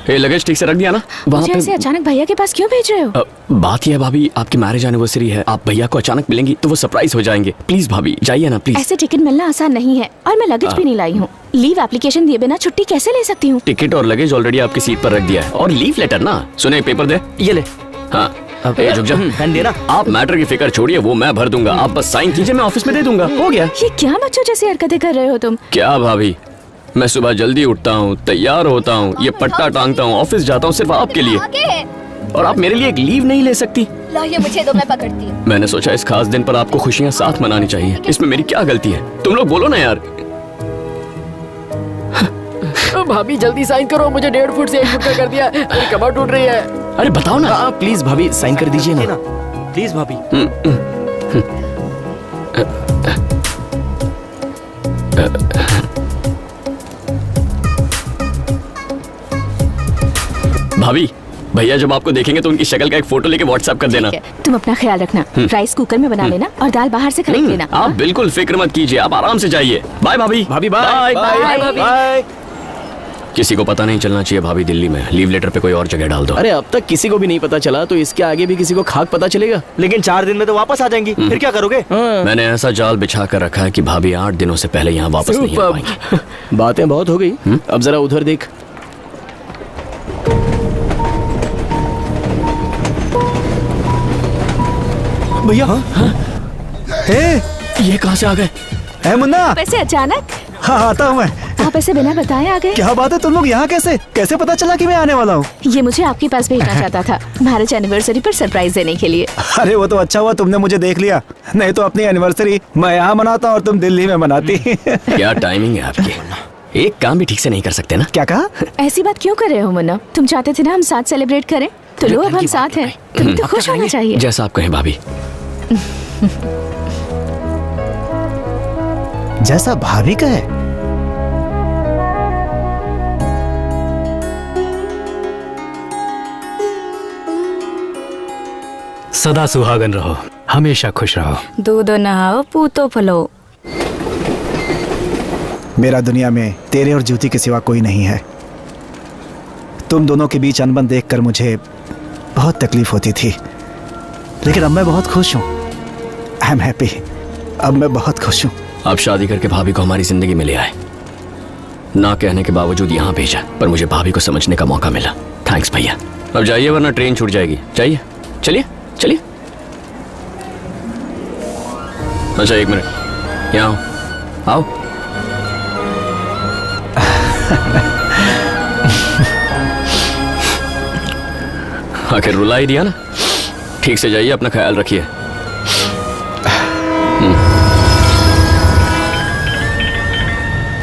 ये लगेज ठीक से रख दिया ना वहाँ मुझे ऐसे अचानक भैया के पास क्यों भेज रहे हो? बात यह है भाभी, आपकी मैरिज एनिवर्सरी है, आप भैया को अचानक मिलेंगी तो वो सरप्राइज हो जाएंगे। प्लीज भाभी जाइए ना प्लीज। ऐसे टिकट मिलना आसान नहीं है और मैं लगेज भी नहीं लाई हूँ। लीव एप्लीकेशन दिए बिना छुट्टी कैसे ले सकती हूँ? टिकट और लगेज ऑलरेडी आपकी सीट पर रख दिया है। और लीव लेटर ना, सुने पेपर दे, ये ले। हाँ झुक जा, पेन देना। आप मैटर की फिक्र छोड़िए, वो मैं भर दूंगा, आप बस साइन कीजिए, मैं ऑफिस में दे दूंगा, हो गया। ये क्या बच्चों जैसी हरकतें कर रहे हो तुम? क्या भाभी, मैं सुबह जल्दी उठता हूँ, तैयार होता हूँ, ये पट्टा टांगता हूँ, ऑफिस जाता हूँ सिर्फ आपके लिए, और आप मेरे लिए एक लीव नहीं ले सकती? ये मुझे दो, मैं पकड़ती हूँ। मैंने सोचा इस खास दिन पर आपको खुशियाँ साथ मनानी चाहिए, इसमें मेरी क्या गलती है? तुम लोग बोलो ना यार। भाभी जल्दी साइन करो, मुझे 1.5 फुट से 1 फुट का कर दिया, मेरी कमर टूट रही है। अरे बताओ ना। प्लीज भाभी साइन कर दीजिए ना, प्लीज भाभी। भाभी भैया जब आपको देखेंगे तो उनकी शक्ल का एक फोटो लेके व्हाट्सएप कर देना। तुम अपना ख्याल रखना, राइस कुकर में बना लेना और दाल बाहर से खरीद लेना। आप बिल्कुल फिक्र मत कीजिए, आप आराम से जाइए। बाय भाभी। भाभी बाय बाय बाय। किसी को पता नहीं चलना चाहिए भाभी दिल्ली में, लीव लेटर पे कोई और जगह डाल दो। अरे अब तक किसी को भी नहीं पता चला तो इसके आगे भी किसी को खाक पता चलेगा। लेकिन 4 दिन में तो वापस आ जाएंगी, फिर क्या करोगे? मैंने ऐसा जाल बिछा कर रखा है कि भाभी 8 दिनों से पहले यहाँ वापस नहीं आ पाएंगी। बातें बहुत हो गई, अब जरा उधर देख। भैया ये कहाँ से आ गए? है मुन्ना। वैसे अचानक? हाँ आता हूँ मैं। आप ऐसे बिना बताए आ गए? क्या बात है, तुम लोग यहाँ कैसे पता चला कि मैं आने वाला हूँ? ये मुझे आपके पास भेजना चाहता था मैरिज एनिवर्सरी पर सरप्राइज देने के लिए। अरे वो तो अच्छा हुआ तुमने मुझे देख लिया, नहीं तो अपनी एनिवर्सरी मैं यहाँ मनाता और तुम दिल्ली में मनाती। क्या टाइमिंग है आपकी, एक काम भी ठीक से नहीं कर सकते ना? क्या कहा? ऐसी बात क्यों कर रहे हो मुन्ना? तुम चाहते थे ना हम साथ सेलिब्रेट करें, तो लो अब हम साथ हैं। तुम्हें तो खुश होना चाहिए। जैसा आप कहें भाभी। जैसा भाभी का है। सदा सुहागन रहो, हमेशा खुश रहो। दूध नहाओ पूतो फलो। मेरा दुनिया में तेरे और ज्योति के सिवा कोई नहीं है। तुम दोनों के बीच अनबन देखकर मुझे बहुत तकलीफ होती थी, लेकिन अब मैं बहुत खुश हूँ। I am happy. अब मैं बहुत खुश हूँ। आप शादी करके भाभी को हमारी जिंदगी में ले आए, ना कहने के बावजूद यहाँ भेजा, पर मुझे भाभी को समझने का मौका मिला। थैंक्स भैया। अब जाइए वरना ट्रेन छूट जाएगी। जाइए, चलिए चलिए। अच्छा 1 मिनट, यहाँ आओ। आखिर रुला ही दिया ना। ठीक से जाइए, अपना ख्याल रखिए।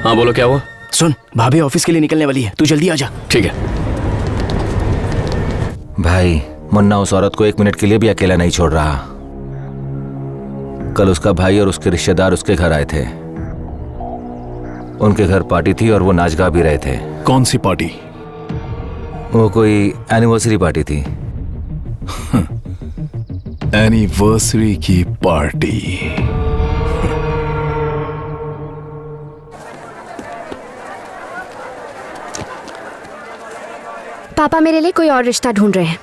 हाँ बोलो, क्या हुआ? सुन, भाभी ऑफिस के लिए निकलने वाली है, तू जल्दी आ जा। ठीक है। भाई मुन्ना उस औरत को 1 मिनट के लिए भी अकेला नहीं छोड़ रहा। कल उसका भाई और उसके रिश्तेदार उसके घर आए थे। उनके घर पार्टी थी और वो नाच गा भी रहे थे। कौन सी पार्टी? वो कोई एनिवर्सरी पार्टी थी। एनिवर्सरी की पार्टी? पापा मेरे लिए कोई और रिश्ता ढूंढ रहे हैं।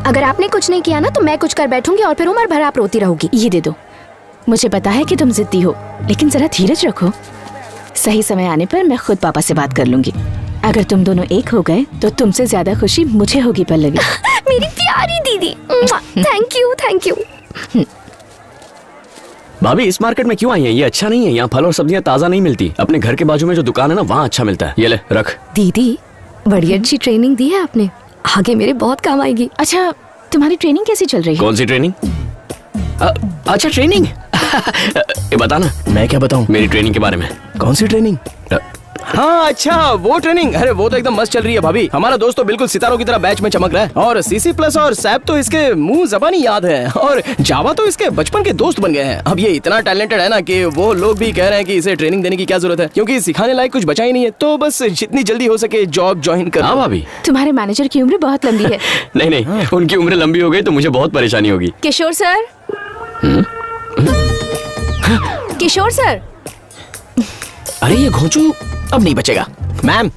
अगर आपने कुछ नहीं किया ना तो मैं कुछ कर बैठूंगी और फिर उम्र भर आप रोती रहोगी। ये दे दो। मुझे पता है कि तुम जिद्दी हो, लेकिन जरा धीरज रखो। सही समय आने पर मैं खुद पापा से बात कर लूंगी। अगर तुम दोनों एक हो गए तो तुमसे ज्यादा खुशी मुझे होगी पल्लवी। मेरी प्यारी दीदी, थैंक यू। भाभी इस मार्केट में क्यों आई है? ये अच्छा नहीं है, यहाँ फल और सब्जियाँ ताज़ा नहीं मिलती। अपने घर के बाजू में जो दुकान है ना, वहाँ अच्छा मिलता है। ये ले रख। दीदी बड़ी अच्छी ट्रेनिंग दी है आपने, आगे मेरे बहुत काम आएगी। अच्छा तुम्हारी ट्रेनिंग कैसी चल रही है? कौन सी ट्रेनिंग? अच्छा ट्रेनिंग। ये बता ना। मैं क्या बताऊं मेरी ट्रेनिंग के बारे में? कौन सी ट्रेनिंग? हाँ अच्छा वो ट्रेनिंग, अरे वो तो एकदम मस्त चल रही है भाभी। हमारा दोस्त तो बिल्कुल सितारों की तरह बैच में चमक रहा है, और सीसी प्लस और सैप तो इसके मुंह जबानी याद है, और जावा तो इसके बचपन के दोस्त बन गए हैं। अब ये इतना टैलेंटेड है ना कि वो लोग भी कह रहे हैं कि इसे ट्रेनिंग देने की क्या जरूरत है, क्योंकि सिखाने लायक कुछ बचा ही नहीं है। तो बस जितनी जल्दी हो सके जॉब ज्वाइन कर। हाँ भाभी। तुम्हारे मैनेजर की उम्र बहुत लंबी है। नहीं, उनकी उम्र लंबी हो गई तो मुझे बहुत परेशानी होगी। किशोर सर। किशोर सर। अरे ये घोंचू अब नहीं बचेगा। मैम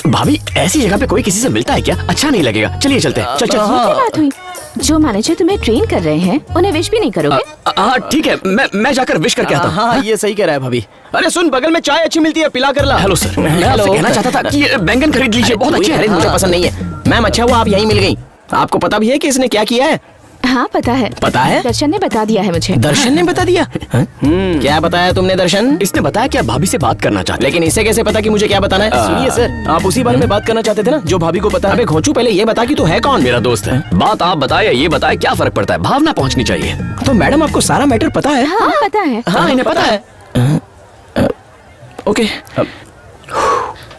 भाभी ऐसी जगह पे कोई किसी से मिलता है क्या? अच्छा नहीं लगेगा। चलिए चलते हैं। चल चल। क्या बात हुई? जो मैनेजर तुम्हें ट्रेन कर रहे हैं उन्हें विश भी नहीं करोगे? हाँ ठीक है, मैं जाकर विश करके आता हूँ। हाँ ये सही कह रहा है भाभी। अरे सुन, बगल में चाय अच्छी मिलती है, पिला कर ला। हेलो सर, मैं आपसे कहना चाहता था कि ये बैंगन खरीद लीजिए, बहुत अच्छे हैं। मुझे पसंद नहीं है। मैम अच्छा हुआ आप यहीं मिल गई। आपको पता भी है कि इसने क्या किया है? हाँ पता है। पता है? दर्शन ने बता दिया है मुझे। दर्शन ने बता दिया? क्या बताया तुमने दर्शन? इसने बताया कि आप भाभी से बात करना चाहते हैं। लेकिन इसे कैसे पता कि मुझे क्या बताना है? सुनिए सर, आप उसी बारे में बात करना चाहते थे ना जो भाभी को पता है। अबे घोंचू, पहले ये बता कि तू है कौन? मेरा दोस्त है। बात आप बताए या ये बताए, क्या फर्क पड़ता है? भावना पहुंचनी चाहिए। तो मैडम आपको सारा मैटर पता है? हाँ पता है। हाँ इन्हें पता है। ओके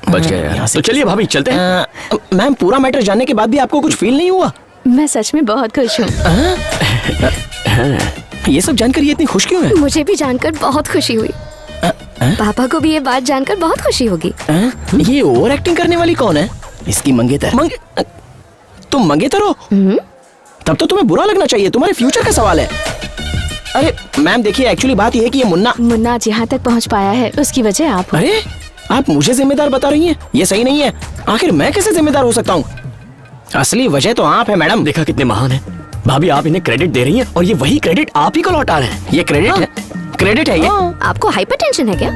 बच गए यार। तो चलिए भाभी चलते हैं। मैम पूरा मैटर जानने के बाद भी आपको कुछ फील नहीं हुआ? मैं सच में बहुत खुश हूँ। ये सब जानकर ये इतनी खुश क्यों है? मुझे भी जानकर बहुत खुशी हुई। पापा को भी ये बात जानकर बहुत खुशी होगी। ये ओवर एक्टिंग करने वाली कौन है? इसकी मंगेतर। तुम मंगेतर हो? तब तो तुम्हें बुरा लगना चाहिए, तुम्हारे फ्यूचर का सवाल है। अरे मैम देखिए, एक्चुअली बात ये है कि ये मुन्ना आज यहाँ तक पहुँच पाया है उसकी वजह आप हो। अरे आप मुझे जिम्मेदार बता रही हैं? ये सही नहीं है। आखिर मैं कैसे जिम्मेदार हो सकता हूँ? असली वजह तो आप है मैडम। देखा कितने महान है भाभी, आप इन्हें क्रेडिट दे रही हैं और ये वही क्रेडिट आप ही को लौटा रहे हैं। ये क्रेडिट है? क्रेडिट है ये? आपको हाइपरटेंशन है क्या?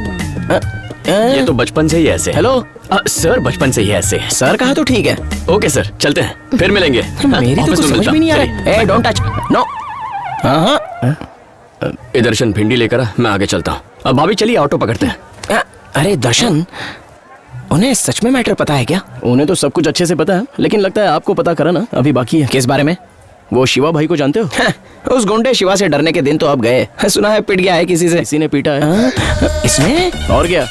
ये तो बचपन से ही ऐसे है। हेलो सर, बचपन से ही ऐसे है। सर कहा तो ठीक है। ओके सर, चलते हैं, फिर मिलेंगे। मेरी तो ऑफिस कुछ में समझ मिलता भी नहीं आ हूं। रहा है। ए डोंट टच, नो। हाँ ये दर्शन भिंडी लेकर आ, मैं आगे चलता हूँ। अब भाभी चलिए ऑटो पकड़ते हैं। अरे दर्शन, उन्हें सच में मैटर पता है क्या? उन्हें तो सब कुछ अच्छे से पता है, लेकिन लगता है आपको पता करना अभी बाकी है। किस बारे में? वो शिवा भाई को जानते हो? उस गुंडे शिवा से डरने के दिन तो अब गए। सुना है पिट गया है किसी से। किसी ने पीटा है। इसने? और क्या?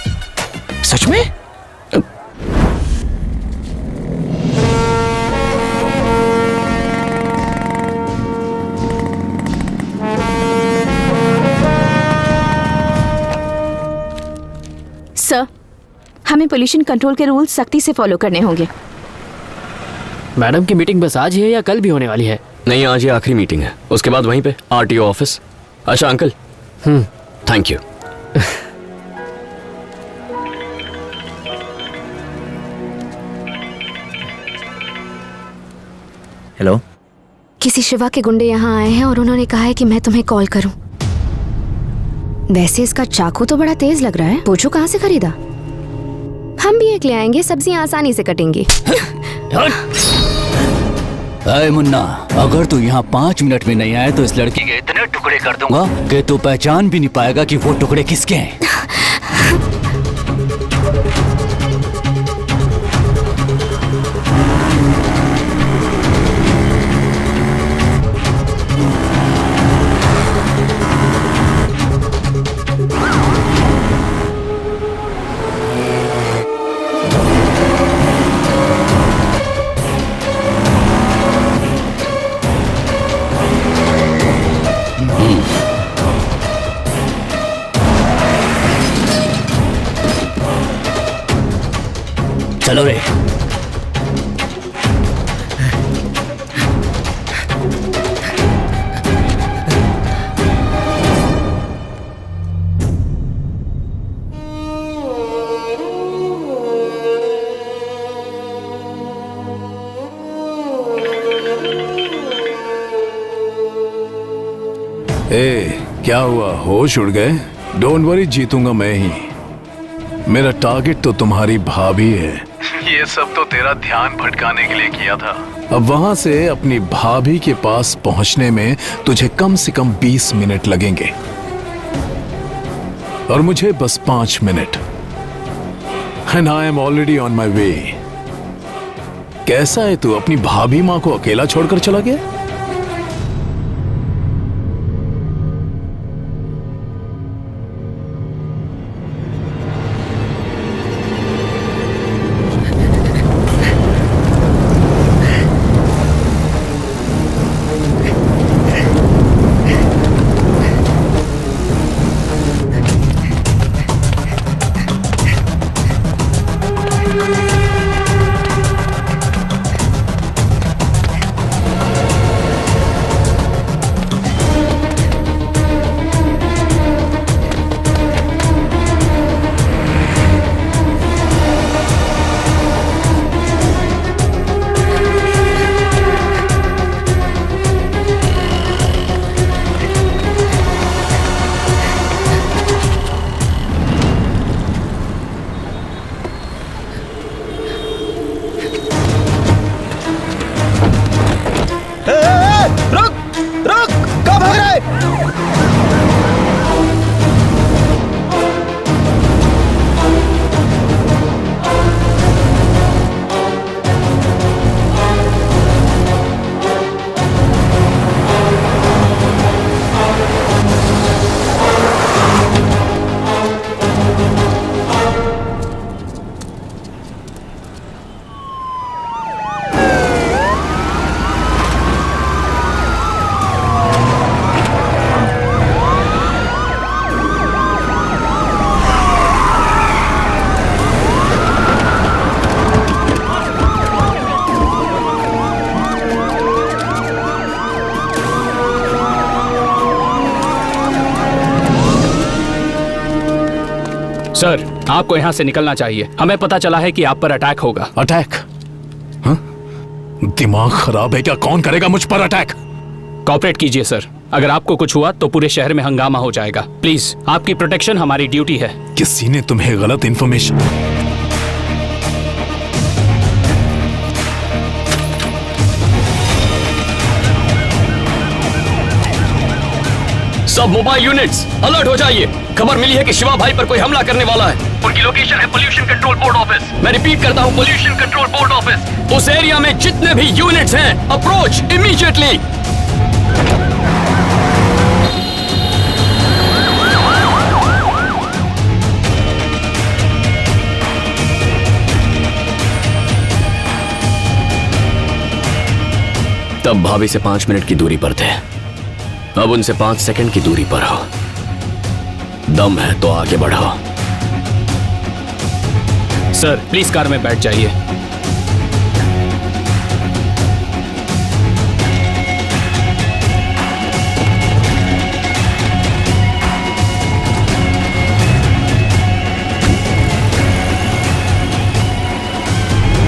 सच में? सर, हमें पोल्यूशन कंट्रोल के रूल्स सख्ती से फॉलो करने होंगे। मैडम की मीटिंग बस आज ही है या कल भी होने वाली है? नहीं, आज ये आखिरी मीटिंग है, उसके बाद वहीं पे आरटीओ ऑफिस। अच्छा अंकल, थैंक यू। हेलो। किसी शिवा के गुंडे यहाँ आए हैं और उन्होंने कहा है कि मैं तुम्हें कॉल करूं। वैसे इसका चाकू तो बड़ा तेज लग रहा है। पूछो कहाँ से खरीदा? हम भी एक ले आएंगे, सब्जियां आसानी से कटेंगी। अरे मुन्ना, अगर तू यहाँ 5 मिनट में नहीं आए तो इस लड़की के इतने टुकड़े कर दूंगा कि तू पहचान भी नहीं पाएगा कि वो टुकड़े किसके हैं। चलो रे। ए, क्या हुआ? होश उड़ गए? डोंट वरी, जीतूंगा मैं ही। मेरा टारगेट तो तुम्हारी भाभी है। ये सब तो तेरा ध्यान भटकाने के लिए किया था। अब वहां से अपनी भाभी के पास पहुंचने में तुझे कम से कम 20 मिनट लगेंगे और मुझे बस 5 minute. And I am already on my way. कैसा है तू? अपनी भाभी माँ को अकेला छोड़कर चला गया? सर, आपको यहाँ से निकलना चाहिए। हमें पता चला है कि आप पर अटैक होगा। अटैक? हाँ? दिमाग खराब है क्या? कौन करेगा मुझ पर अटैक? कॉपरेट कीजिए सर। अगर आपको कुछ हुआ तो पूरे शहर में हंगामा हो जाएगा। प्लीज, आपकी प्रोटेक्शन हमारी ड्यूटी है। किसी ने तुम्हें गलत इंफॉर्मेशन। सब मोबाइल यूनिट्स अलर्ट हो जाइए। खबर मिली है कि शिवा भाई पर कोई हमला करने वाला है। उनकी लोकेशन है पोल्यूशन कंट्रोल बोर्ड ऑफिस। मैं रिपीट करता हूँ, पोल्यूशन कंट्रोल बोर्ड ऑफिस। उस एरिया में जितने भी यूनिट्स हैं, अप्रोच इमीडिएटली। तब भाभी से 5 मिनट की दूरी पर थे, अब उनसे 5 सेकंड की दूरी पर हो। दम है तो आगे बढ़ो। सर, प्लीज कार में बैठ जाइए।